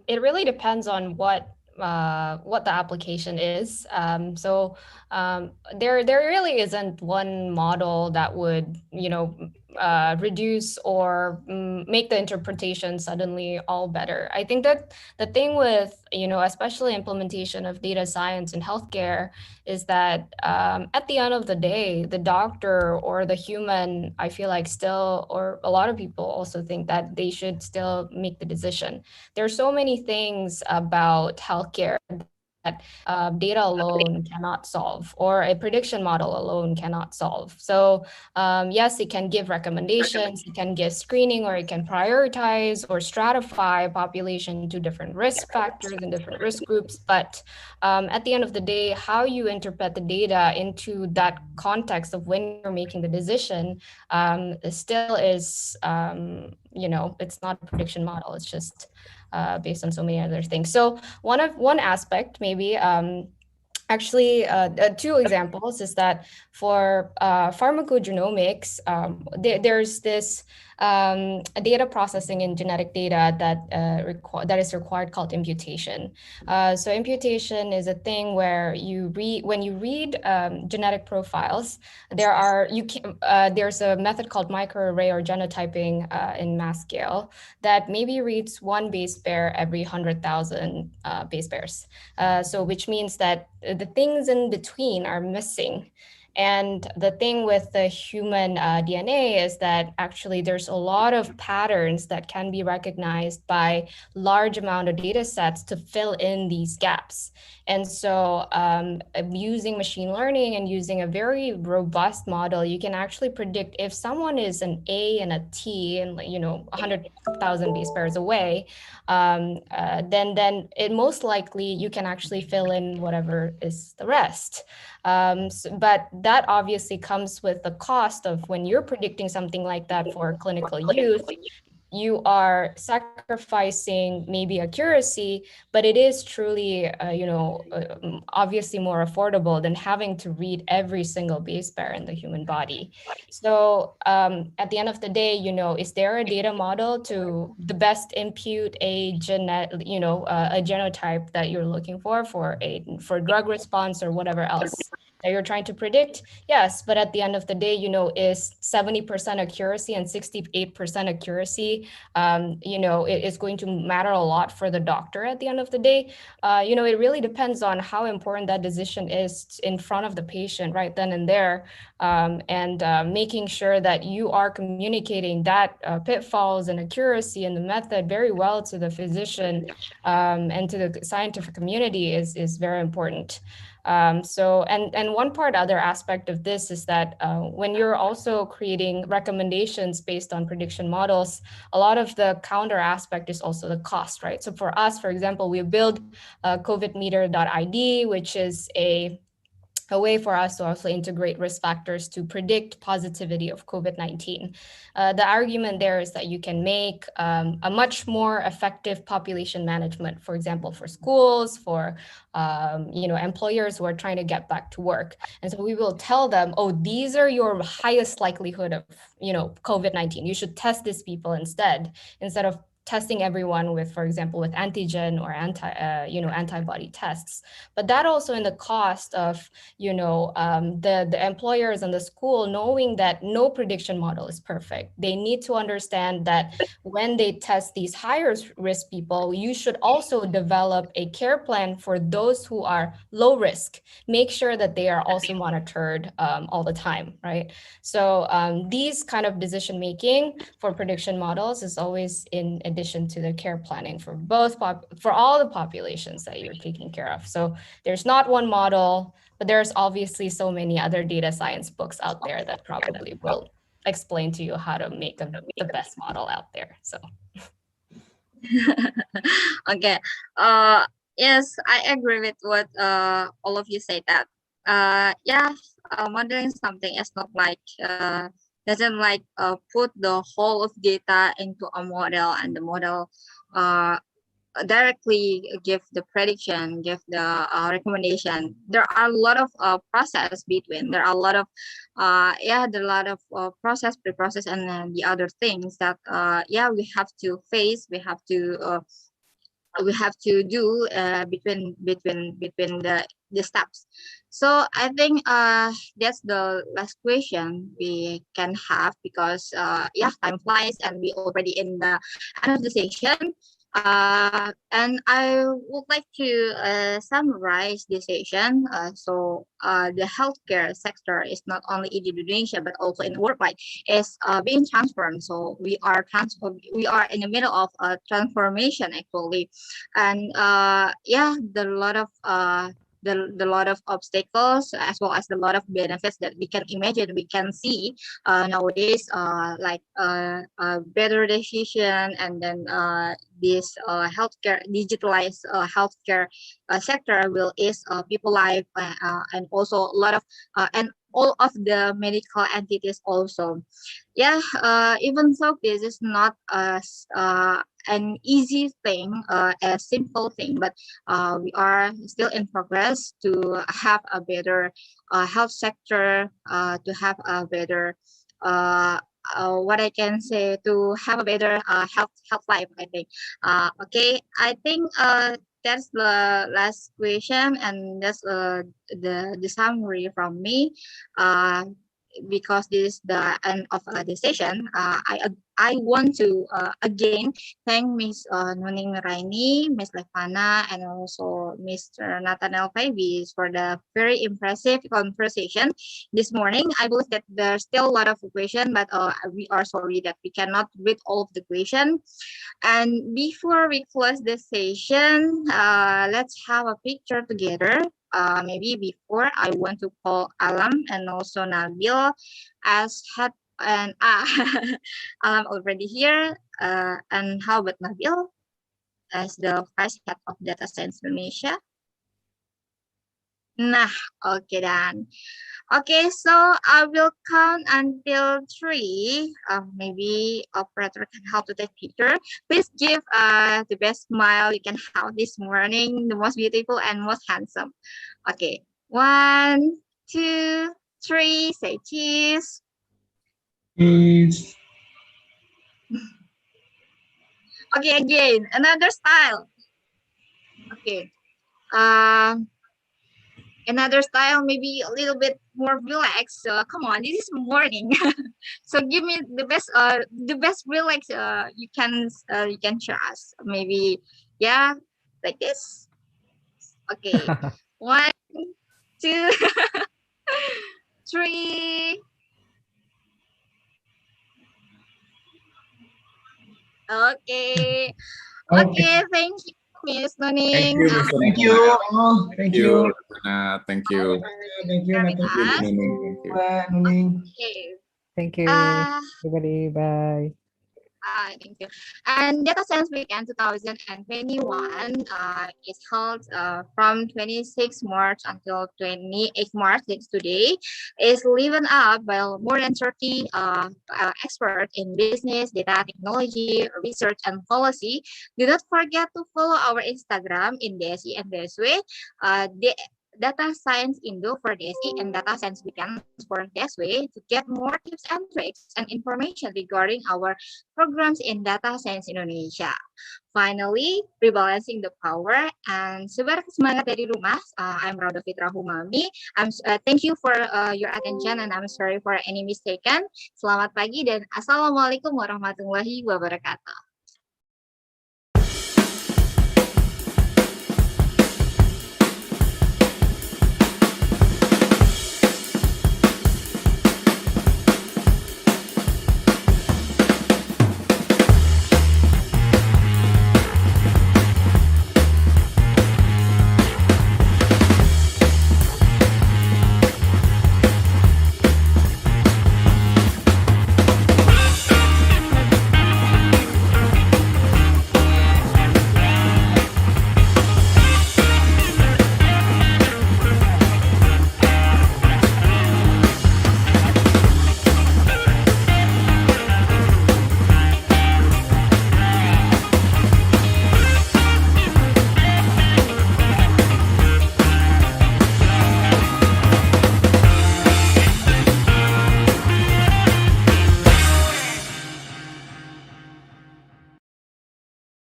it really depends on what the application is. There really isn't one model that would reduce or make the interpretation suddenly all better. I think that the thing with especially implementation of data science in healthcare is that at the end of the day, the doctor or the human, I feel like still, or a lot of people also think that they should still make the decision. There are so many things about healthcare that data alone cannot solve, or a prediction model alone cannot solve. So yes, it can give recommendations, it can give screening, or it can prioritize or stratify a population to different risk factors and different risk groups. But at the end of the day, how you interpret the data into that context of when you're making the decision still is, it's not a prediction model. It's just based on so many other things. So one aspect maybe Actually, two examples is that for pharmacogenomics, there's this data processing in genetic data that is required called imputation. So imputation is a thing where when you read genetic profiles, there's a method called microarray or genotyping in mass scale that maybe reads one base pair every 100,000 base pairs. So which means that the things in between are missing. And the thing with the human DNA is that actually there's a lot of patterns that can be recognized by large amount of data sets to fill in these gaps. And so using machine learning and using a very robust model, you can actually predict if someone is an A and a T and 100,000 base pairs away, then it most likely you can actually fill in whatever is the rest. But that obviously comes with the cost of when you're predicting something like that for clinical use, you are sacrificing maybe accuracy, but it is truly, obviously more affordable than having to read every single base pair in the human body. So at the end of the day, is there a data model to the best impute a genotype that you're looking for drug response or whatever else that you're trying to predict? Yes, but at the end of the day, is 70% accuracy and 68% accuracy, it is going to matter a lot for the doctor at the end of the day. It really depends on how important that decision is in front of the patient right then and there, and making sure that you are communicating that pitfalls and accuracy and the method very well to the physician and to the scientific community is very important. And one other aspect of this is that when you're also creating recommendations based on prediction models, a lot of the counter aspect is also the cost, right? So for us, for example, we build COVIDmeter.id, which is a way for us to also integrate risk factors to predict positivity of COVID-19. The argument there is that you can make a much more effective population management, for example, for schools, for employers who are trying to get back to work. And so we will tell them, oh, these are your highest likelihood of COVID-19. You should test these people instead of testing everyone with, for example, with antigen or antibody tests. But that also in the cost of, the employers and the school knowing that no prediction model is perfect. They need to understand that when they test these higher risk people, you should also develop a care plan for those who are low risk. Make sure that they are also monitored all the time, right? So these kind of decision making for prediction models is always in addition to the care planning for for all the populations that you're taking care of. So there's not one model, but there's obviously so many other data science books out there that probably will explain to you how to make the best model out there. So Okay. Yes, I agree with what all of you say that. Modeling something is not like doesn't like put the whole of data into a model and the model directly give the prediction, give the recommendation. There are a lot of process between. There are a lot of process, pre-process, and then the other things that we have to face. We have to do between the steps. So I think that's the last question we can have, because time flies and we already in the end of the session. And I would like to summarize this session. So the healthcare sector is not only in Indonesia but also in worldwide is being transformed. So we are in the middle of a transformation actually, and the lot of obstacles as well as the lot of benefits that we can imagine, we can see nowadays, like better decision, and then this healthcare digitalized healthcare sector will ease people life and also a lot of and all of the medical entities also. Yeah, even though this is not an easy thing, a simple thing, but we are still in progress to have a better health sector, to have a better what I can say, to have a better health life, I think. Okay, I think that's the last question, and that's the summary from me. Because this is the end of the session, I want to again thank Miss Nuning Raini, Miss Levana, and also Mr. Nathaniel Fabies for the very impressive conversation this morning. I believe that there's still a lot of questions, but we are sorry that we cannot read all of the questions. And before we close the session, let's have a picture together. Maybe before, I want to call Alam and also Nabil as head, and Alam already here. And how about Nabil as the vice head of Data Science Indonesia? Nah, okay then. Okay, so I will count until 3. Maybe operator can help to take picture. Please give the best smile you can have this morning, the most beautiful and most handsome. Okay, 1, 2, 3. Say cheese. Cheese. Okay, again, another style. Okay. Another style, maybe a little bit more relaxed. Come on, this is morning. So give me the best relax you can show us. Maybe, yeah, like this. Okay, 1, 2, 3. Okay. Okay, thank you, Miss Nuning. Thank you. Oh, thank you. Thank you. Thank you, Nathan. Thank you. Nuning. Okay. Thank you, everybody. Bye. Thank you. And Data Science Weekend 2021 is held from 26 March until 28 March, that's today, is livened up by more than 30 experts in business, data technology, research, and policy. Do not forget to follow our Instagram in DSI and DSW. Data Science Indo for DSI and Data Science Weekend for DSW to get more tips and tricks and information regarding our programs in Data Science Indonesia. Finally, rebalancing the power and sebar semangat dari rumah. I'm Rauda Fitra Humami. Thank you for your attention and I'm sorry for any mistaken. Selamat pagi dan Assalamualaikum warahmatullahi wabarakatuh.